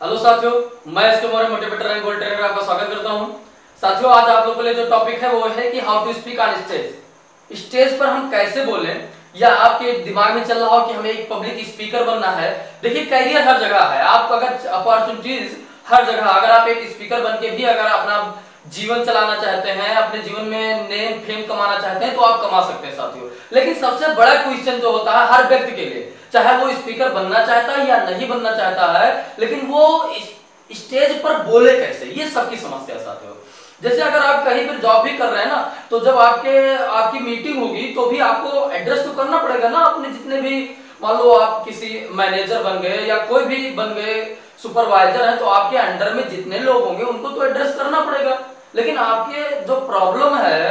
Hello साथियों, मैं इसके मोरे मोटिवेटर एंड गोल ट्रेनर आपका स्वागत करता हूं। साथियों, आज आप लोगों के लिए जो टॉपिक है वो है कि how to speak on stage. Stage पर हम कैसे बोलें, या आपके दिमाग में चल रहा हो कि हमें एक पब्लिक स्पीकर बनना है। देखिए, कैरियर हर जगह है, आप अगर अपॉर्चुनिटीज हर जगह, अगर आप एक स्पीकर बन के भी अगर अपना जीवन चलाना चाहते हैं, अपने जीवन में नेम फेम कमाना चाहते हैं तो आप कमा सकते हैं साथियों। लेकिन सबसे बड़ा क्वेश्चन जो होता है हर व्यक्ति के लिए, चाहे वो स्पीकर बनना चाहता है या नहीं बनना चाहता है, लेकिन वो स्टेज पर बोले कैसे, ये सबकी समस्या साथियों। जैसे अगर आप कहीं पर जॉब भी कर रहे हैं ना, तो जब आपकी मीटिंग होगी तो भी आपको एड्रेस तो करना पड़ेगा ना अपने जितने भी, मान लो आप किसी मैनेजर बन गए या कोई भी बन गए, सुपरवाइजर है, तो आपके अंडर में जितने लोग होंगे उनको तो एड्रेस करना पड़ेगा। लेकिन आपके जो प्रॉब्लम है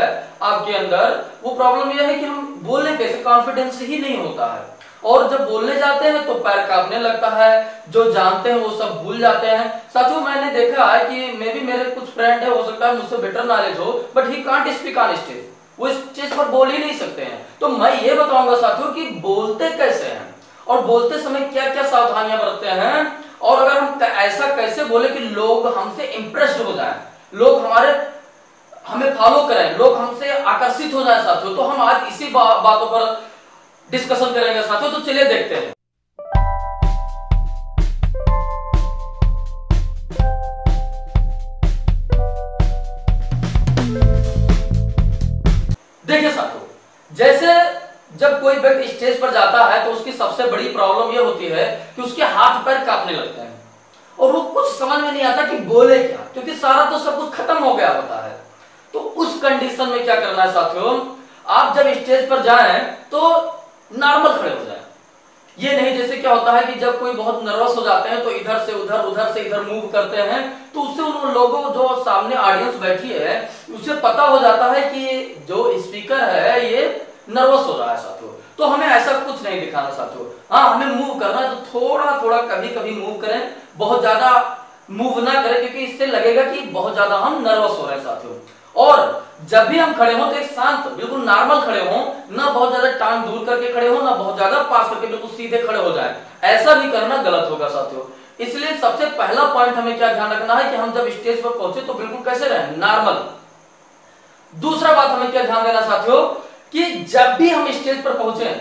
आपके अंदर, वो प्रॉब्लम यह है कि हम बोलने कैसे, कॉन्फिडेंस ही नहीं होता है। और जब बोलने जाते हैं तो पैर कांपने लगता है, जो जानते हैं वो सब भूल जाते हैं। साथियों, मैंने देखा है कि मेरे कुछ फ्रेंड है, हो सकता है मुझसे बेटर नॉलेज हो, but he can't speak on stage, वो स्टेज पर बोल ही नहीं सकते हैं। तो मैं ये बताऊंगा साथियों कि बोलते कैसे हैं और बोलते समय क्या क्या सावधानियां बरतते हैं, और अगर हम ऐसा कैसे बोले कि लोग हमसे इंप्रेस्ड हो जाएं, लोग हमें फॉलो करें, लोग हमसे आकर्षित हो जाए साथियों। तो हम आज इसी बातों पर डिस्कशन करेंगे साथियों, तो चलिए देखते हैं। देखिए साथियों, जैसे जब कोई व्यक्ति स्टेज पर जाता है तो उसकी सबसे बड़ी प्रॉब्लम यह होती है कि उसके हाथ पैर कांपने लगते हैं और वो कुछ समझ में नहीं आता कि बोले क्या, क्योंकि सारा तो सब कुछ खत्म हो गया होता है। तो उस कंडीशन में क्या करना है साथियों, आप जब स्टेज पर जाएं तो नॉर्मल खड़े हो जाएं। ये नहीं जैसे क्या होता है कि जब कोई बहुत नर्वस हो जाते हैं तो इधर से उधर, उधर से इधर मूव करते हैं, तो उससे उन लोगों जो सामने ऑडियंस बैठी है उसे पता हो जाता है कि जो स्पीकर है ये नर्वस हो रहा है साथियों। तो हमें ऐसा कुछ नहीं दिखाना साथियों। हाँ, हमें मूव करना है तो थोड़ा थोड़ा कभी कभी मूव करें, बहुत ज्यादा मूव ना करें, क्योंकि इससे लगेगा कि बहुत ज्यादा हम नर्वस हो रहे हैं साथियों। और जब भी हम खड़े हो तो एक शांत, बिल्कुल नॉर्मल खड़े हो, ना बहुत ज्यादा टांग दूर करके खड़े हो, ना बहुत ज्यादा पास करके, बिल्कुल सीधे खड़े हो जाए। ऐसा भी करना गलत होगा साथियों। इसलिए सबसे पहला पॉइंट हमें क्या ध्यान रखना है कि हम जब स्टेज पर पहुंचे तो बिल्कुल कैसे रहे, नॉर्मल। दूसरा बात हमें क्या ध्यान देना साथियों कि जब भी हम स्टेज पर पहुंचे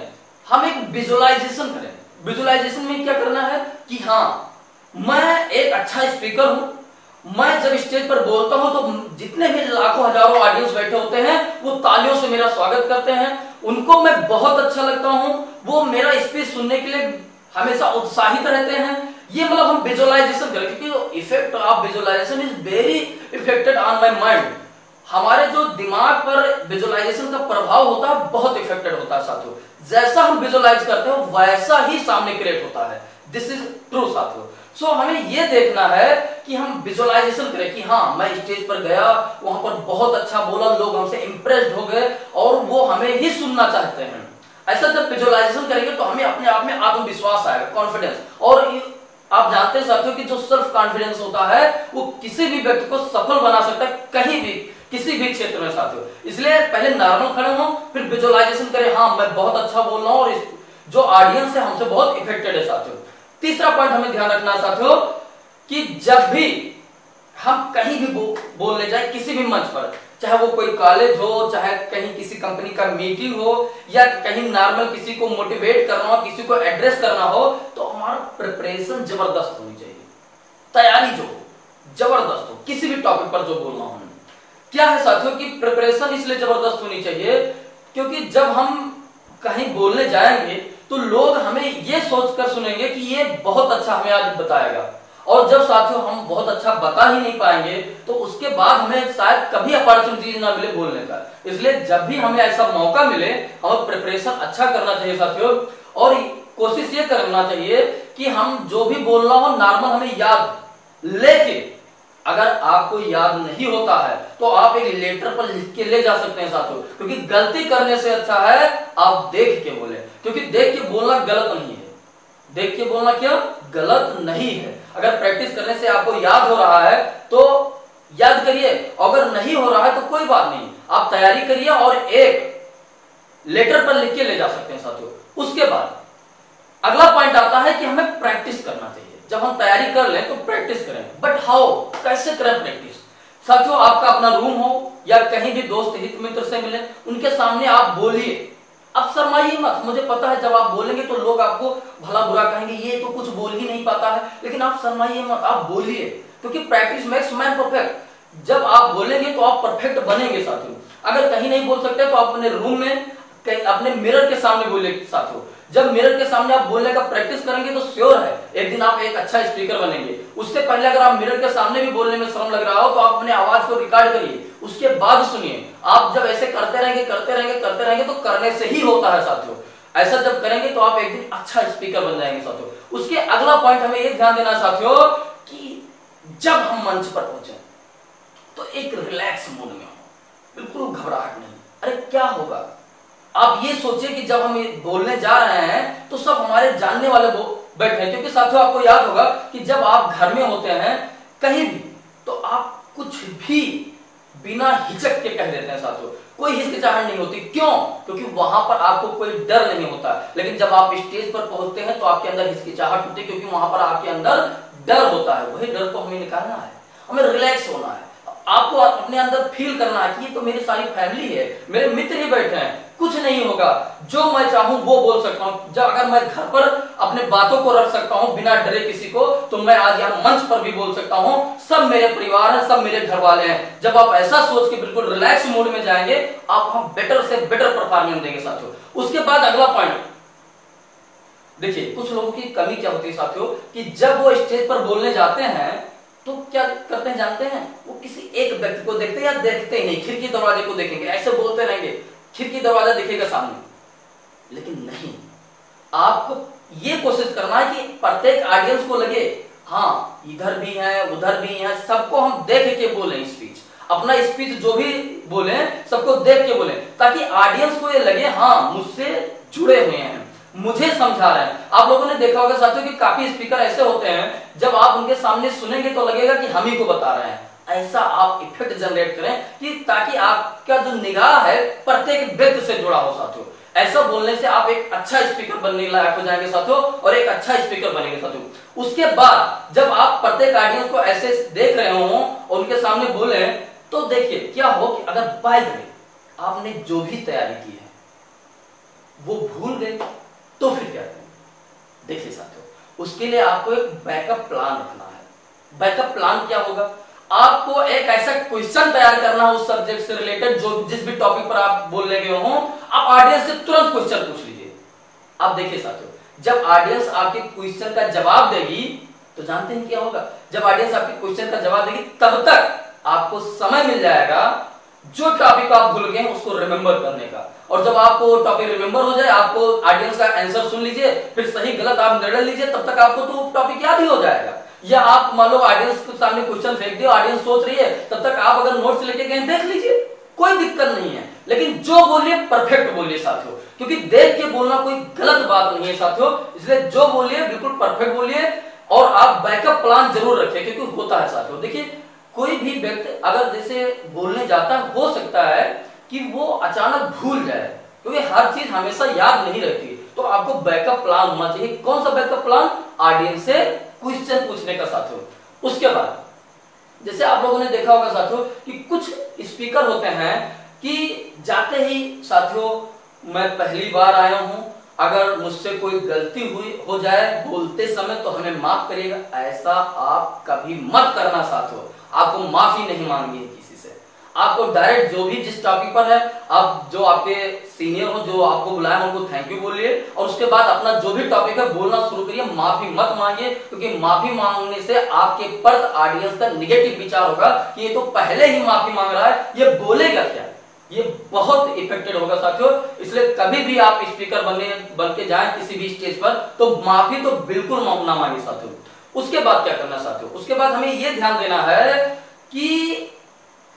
हम एक विजुअलाइजेशन करें। विजुअलाइजेशन में क्या करना है कि हाँ, मैं एक अच्छा स्पीकर हूं, मैं जब स्टेज पर बोलता हूं तो जितने भी लाखों हजारों ऑडियंस बैठे होते हैं वो तालियों से मेरा स्वागत करते हैं, उनको मैं बहुत अच्छा लगता हूं, वो मेरा स्पीच सुनने के लिए हमेशा उत्साहित रहते हैं। ये मतलब हम विजुअलाइजेशन करें, क्योंकि effect of visualisation is very affected on my mind. हमारे जो दिमाग पर विजुअलाइजेशन का प्रभाव होता है बहुत इफेक्टेड होता है साथियों। जैसा हम विजुअलाइज करते हैं वैसा ही सामने क्रिएट होता है। दिस इज ट्रू साथियों। सो हमें यह देखना है कि हम विजुअलाइजेशन करें कि हाँ, मैं स्टेज पर गया, वहां पर बहुत अच्छा बोला, लोग हमसे इंप्रेस्ड हो गए और वो हमें ही सुनना चाहते हैं। ऐसा जब विजुअलाइजेशन करेंगे तो हमें अपने आप में आत्मविश्वास आएगा, कॉन्फिडेंस। और आप जानते हैं साथियों कि जो सेल्फ कॉन्फिडेंस होता है वो किसी भी व्यक्ति को सफल बना सकता है, कहीं भी, किसी भी क्षेत्र में साथियों। इसलिए पहले नॉर्मल खड़े हो, फिर विजुअलाइजेशन करें, हाँ मैं बहुत अच्छा बोल रहा हूं और जो ऑडियंस है हमसे बहुत इफेक्टेड है साथियों। तीसरा पॉइंट हमें ध्यान रखना है साथियों कि जब भी हम कहीं भी बोलने जाए, किसी भी मंच पर, चाहे वो कोई कॉलेज हो, चाहे कहीं किसी कंपनी का मीटिंग हो, या कहीं नॉर्मल किसी को मोटिवेट करना हो, किसी को एड्रेस करना हो, तो हमारा प्रिपरेशन जबरदस्त होनी चाहिए। तैयारी जो जबरदस्त हो, किसी भी टॉपिक पर जो बोलना हो। क्या है साथियों कि प्रिपरेशन इसलिए जबरदस्त होनी चाहिए क्योंकि जब हम कहीं बोलने जाएंगे तो लोग हमें ये सोचकर सुनेंगे कि ये बहुत अच्छा हमें आज बताएगा। और जब साथियों हम बहुत अच्छा बता ही नहीं पाएंगे तो उसके बाद हमें शायद कभी अपॉर्चुनिटी ना मिले बोलने का। इसलिए जब भी हमें ऐसा मौका मिले हमें प्रिपरेशन अच्छा करना चाहिए साथियों। और कोशिश ये करना चाहिए कि हम जो भी बोलना हो नॉर्मल हमें याद, लेकिन अगर आपको याद नहीं होता है तो आप एक लेटर पर लिख के ले जा सकते हैं साथियों, क्योंकि गलती करने से अच्छा है आप देख के बोले, क्योंकि देख के बोलना गलत नहीं है। देख के बोलना क्या गलत नहीं है। अगर प्रैक्टिस करने से आपको याद हो रहा है तो याद करिए, अगर नहीं हो रहा है तो कोई बात नहीं, आप तैयारी करिए और एक लेटर पर लिख के ले जा सकते हैं साथियों। उसके बाद अगला पॉइंट आता है कि हमें प्रैक्टिस करना चाहिए। जब हम तैयारी कर लें तो प्रैक्टिस करें। बट हाउ, कैसे करें प्रैक्टिस? साथियों, आपका अपना रूम हो या कहीं भी दोस्त हित मित्र से मिले, उनके सामने आप बोलिए। अब शर्माइए मत। मुझे पता है जब आप बोलेंगे तो लोग आपको भला बुरा कहेंगे, ये तो कुछ बोल ही नहीं पाता है, लेकिन आप शर्माइए मत, आप बोलिए, क्योंकि प्रैक्टिस मेक्स मैन परफेक्ट। जब आप बोलेंगे तो आप परफेक्ट बनेंगे साथियों। अगर कहीं नहीं बोल सकते तो आप अपने रूम में अपने मिरर के सामने बोलिए साथियों। जब मिरर के सामने आप बोलने का प्रैक्टिस करेंगे तो श्योर है एक दिन आप एक अच्छा स्पीकर बनेंगे। उससे पहले अगर आप मिरर के सामने भी बोलने में शर्म लग रहा हो तो आप अपने आवाज को रिकॉर्ड करिए, उसके बाद सुनिए। आप जब ऐसे करते रहेंगे तो करने से ही होता है साथियों। ऐसा जब करेंगे तो आप एक दिन अच्छा स्पीकर बन जाएंगे साथियों। उसके अगला पॉइंट हमें ये ध्यान देना साथियों कि जब हम मंच पर पहुंचे तो एक रिलैक्स मूड में हो, बिल्कुल घबराहट नहीं। अरे क्या होगा, आप ये सोचिए कि जब हम बोलने जा रहे हैं तो सब हमारे जानने वाले बैठे हैं। क्योंकि साथियों आपको याद होगा कि जब आप घर में होते हैं कहीं भी, तो आप कुछ भी बिना हिचक के कह देते हैं साथियों, कोई हिचकिचाहट नहीं होती। क्यों? क्योंकि वहां पर आपको कोई डर नहीं होता। लेकिन जब आप स्टेज पर पहुंचते हैं तो आपके अंदर हिचकिचाहट होती है, क्योंकि वहां पर आपके अंदर डर होता है। वही डर को हमें निकालना है, हमें रिलैक्स होना है। आपको अपने अंदर फील करना है कि ये तो मेरी सारी फैमिली है, मेरे मित्र ही बैठे हैं, कुछ नहीं होगा, जो मैं चाहूं वो बोल सकता हूं। जब अगर मैं घर पर अपने बातों को रख सकता हूं बिना डरे किसी को, तो मैं आज यहाँ मंच पर भी बोल सकता हूं। सब मेरे परिवार है, सब मेरे घर वाले हैं। जब आप ऐसा सोच के बिल्कुल रिलैक्स मूड में जाएंगे, आप हम बेटर से बेटर परफॉर्मेंस देंगे साथियों। उसके बाद अगला पॉइंट देखिए, कुछ लोगों की कमी क्या होती है साथियों कि जब वो स्टेज पर बोलने जाते हैं तो क्या करते हैं जानते हैं? वो किसी एक व्यक्ति को देखते हैं या देखते ही नहीं, खिड़की दरवाजे को देखेंगे, ऐसे बोलते रहेंगे, खिड़की दरवाजा दिखेगा सामने। लेकिन नहीं, आपको ये कोशिश करना है कि प्रत्येक ऑडियंस को लगे हाँ इधर भी है उधर भी है, सबको हम देख के बोलें स्पीच। अपना स्पीच जो भी बोले सबको देख के बोले, ताकि ऑडियंस को ये लगे हाँ मुझसे जुड़े हुए हैं, मुझे समझा रहे हैं। आप लोगों ने देखा होगा साथियों कि काफी स्पीकर ऐसे होते हैं जब आप उनके सामने सुनेंगे तो लगेगा कि हम ही को बता रहे हैं। ऐसा आप इफेक्ट जनरेट करें कि ताकि आपका जो निगाह है प्रत्येक व्यक्ति से जुड़ा हो साथियों। ऐसा बोलने से आप एक अच्छा स्पीकर बनने लायक हो जाएंगे साथियों, और एक अच्छा स्पीकर बनेंगे साथियों। उसके बाद जब आप प्रत्येक ऑडियंस को ऐसे देख रहे हो और उनके सामने बोले, तो देखिए क्या हो कि अगर बाय द वे आपने जो भी तैयारी की है वो भूल गए तो फिर क्या करें? देखिए साथियों, उसके लिए आपको एक बैकअप प्लान रखना है। बैकअप प्लान क्या होगा? आपको एक ऐसा क्वेश्चन तैयार करना है उस सब्जेक्ट से रिलेटेड, जो जिस भी टॉपिक पर आप बोलने गए हो, आप ऑडियंस से तुरंत क्वेश्चन पूछ लीजिए। आप देखिए साथियों, जब ऑडियंस आपके क्वेश्चन का जवाब देगी तो जानते हैं क्या होगा? जब ऑडियंस आपके क्वेश्चन का जवाब देगी तब तक आपको समय मिल जाएगा जो टॉपिक आप भूल गए उसको रिमेंबर करने का। और जब आपको टॉपिक रिमेंबर हो जाए, आपको ऑडियंस का आंसर सुन लीजिए, फिर सही गलत आप निर्णय लीजिए, तब तक आपको तो टॉपिक याद ही हो जाएगा। या आप मान लो ऑडियंस के सामने क्वेश्चन फेंक दिया, ऑडियंस सोच रही है, तब तक आप अगर नोट्स लेके गए देख लीजिए, कोई दिक्कत नहीं है। लेकिन जो बोलिए परफेक्ट बोलिए साथियों, क्योंकि देख के बोलना कोई गलत बात नहीं है साथियों। इसलिए जो बोलिए बिल्कुल परफेक्ट बोलिए, और आप बैकअप प्लान जरूर रखें, क्योंकि होता है साथियों, देखिए कोई भी व्यक्ति अगर जैसे बोलने जाता है, हो सकता है कि वो अचानक भूल जाए, क्योंकि हर चीज हमेशा याद नहीं रहती। तो आपको बैकअप प्लान होना चाहिए। कौन सा बैकअप प्लान? ऑडियंस से क्वेश्चन पूछने का साथियों। उसके बाद जैसे आप लोगों ने देखा होगा साथियों कि कुछ स्पीकर होते हैं कि जाते ही साथियों मैं पहली बार आया हूं, अगर मुझसे कोई गलती हुई हो जाए बोलते समय तो हमें माफ करिएगा। ऐसा आप कभी मत करना साथियों। आपको माफी नहीं मांगनी है किसी से। आपको डायरेक्ट जो भी जिस टॉपिक पर है, आप जो आपके सीनियर हो जो आपको बुलाए हैं उनको थैंक यू बोलिए, और उसके बाद अपना जो भी टॉपिक है बोलना शुरू करिए। माफी मत मांगिए, क्योंकि माफी मांगने से आपके पर ऑडियंस का निगेटिव विचार होगा कि ये तो पहले ही माफी मांग रहा है, ये बोलेगा क्या। ये बहुत इफेक्टेड होगा साथियों। इसलिए कभी भी आप स्पीकर बन के जाएं किसी भी स्टेज पर, तो माफी तो बिल्कुल ना मांगे साथियों। उसके बाद क्या करना साथियों? उसके बाद हमें यह ध्यान देना है कि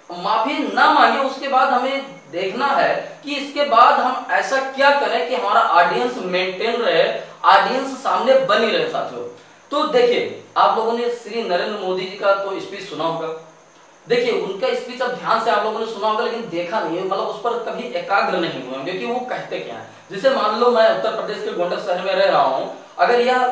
माफी ना मांगे, उसके बाद हमें देखना है कि इसके बाद हम ऐसा क्या करें कि हमारा ऑडियंस मेंटेन रहे, ऑडियंस सामने बनी रहे साथियों। तो देखिए, आप लोगों ने श्री नरेंद्र मोदी जी का तो स्पीच सुना होगा। देखिए उनका स्पीच अब ध्यान से आप लोगों ने सुना होगा, लेकिन देखा नहीं, मतलब उस पर कभी एकाग्र नहीं हुए होंगे कि वो कहते क्या है। जैसे मान लो मैं उत्तर प्रदेश के गोंडा शहर में रह रहा हूं, अगर यह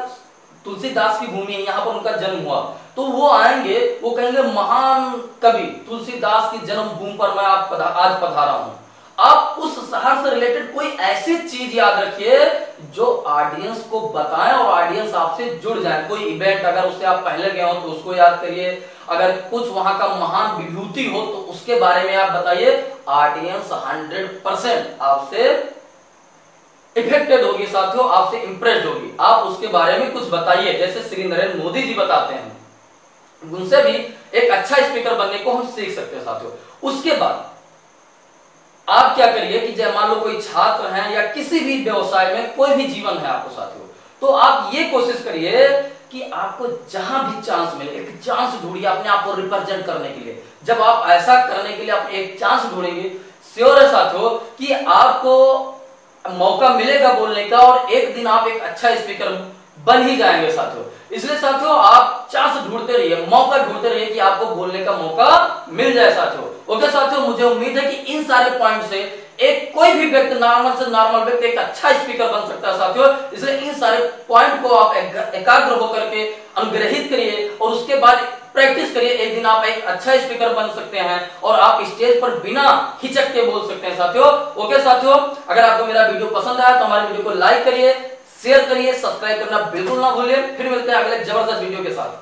तुलसीदास की भूमि है, यहाँ पर उनका जन्म हुआ, तो वो आएंगे, वो कहेंगे महान कवि तुलसीदास की जन्मभूमि पर मैं आज पधारा हूं। आप उस शहर से रिलेटेड कोई ऐसी चीज याद रखिए जो ऑडियंस को बताएं और ऑडियंस आपसे जुड़ जाए। कोई इवेंट अगर उससे आप पहले गए हो तो उसको याद करिए, अगर कुछ वहां का महान विभूति हो तो उसके बारे में आप बताइए। ऑडियंस 100% आपसे इफेक्टेड होगी साथियों, आपसे इंप्रेस्ड होगी। आप उसके बारे में कुछ बताइए, जैसे श्री नरेंद्र मोदी जी बताते हैं, उनसे भी एक अच्छा स्पीकर बनने को हम सीख सकते हैं साथियों। उसके बाद आप क्या करिए कि जब मान लो कोई छात्र हैं या किसी भी व्यवसाय में कोई भी जीवन है आपको साथियों, तो आप ये कोशिश करिए कि आपको जहां भी चांस मिले एक चांस ढूंढिए अपने आप को रिप्रेजेंट करने के लिए। जब आप ऐसा करने के लिए आप एक चांस ढूंढेंगे, श्योर है साथियों कि आपको मौका मिलेगा बोलने का और एक दिन आप एक अच्छा स्पीकर बन ही जाएंगे साथियों। इसलिए साथियों आप चांस ढूंढते रहिए, मौका ढूंढते रहिए कि आपको बोलने का मौका मिल जाए साथियों। ओके साथियों, मुझे उम्मीद है कि इन सारे पॉइंट से एक कोई भी व्यक्ति, नॉर्मल से नॉर्मल व्यक्ति एक अच्छा स्पीकर बन सकता है साथियों। इसलिए इन सारे पॉइंट को आप एकाग्र होकर के अनुग्रहित करिए और उसके बाद प्रैक्टिस करिए। एक दिन आप एक अच्छा स्पीकर बन सकते हैं और आप स्टेज पर बिना हिचक के बोल सकते हैं साथियों। ओके साथियों, अगर आपको मेरा वीडियो पसंद आया तो हमारे वीडियो को लाइक करिए, शेयर करिए, सब्सक्राइब करना बिल्कुल ना भूलिए। फिर मिलते हैं अगले जबरदस्त वीडियो के साथ।